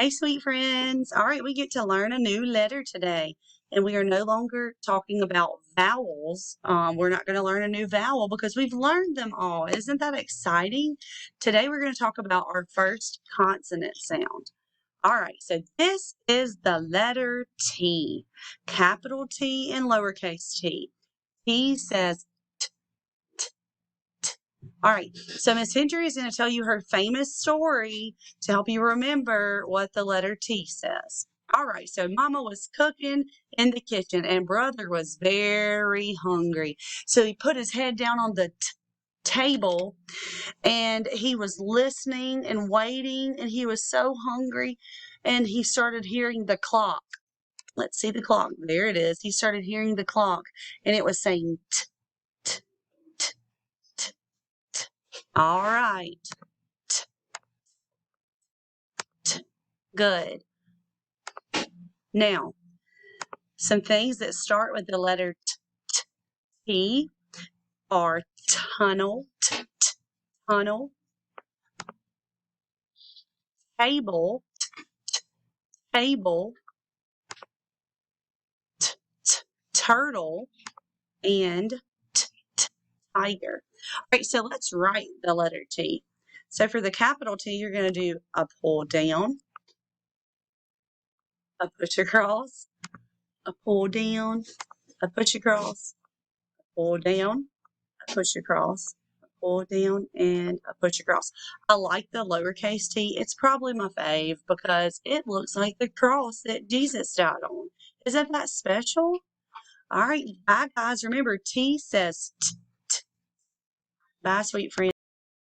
Hey, sweet friends. All right, we get to learn a new letter today. And we are no longer talking about vowels. We're not going to learn a new vowel because we've learned them all. Isn't that exciting? Today, we're going to talk about our first consonant sound. All right, so this is the letter T, capital T and lowercase t. T says t, t, t. All right, so Miss Hendry is going to tell you her famous story to help you remember what the letter T says. All right, so Mama was cooking in the kitchen and Brother was very hungry. So he put his head down on the table and he was listening and waiting and he was so hungry and he started hearing the clock. Let's see the clock. There it is. He started hearing the clock and it was saying t, t, t, t, t. All right. T, t. Good. Now, some things that start with the letter T are tunnel, tunnel, table, table, turtle, and tiger. All right, so let's write the letter T. So for the capital T, you're going to do a pull down, a push across, a pull down, a push across, a pull down, a push across, a pull down, and a push across. I like the lowercase t. It's probably my fave because it looks like the cross that Jesus died on. Isn't that special? All right, bye guys. Remember, T says t, t. Bye, sweet friends.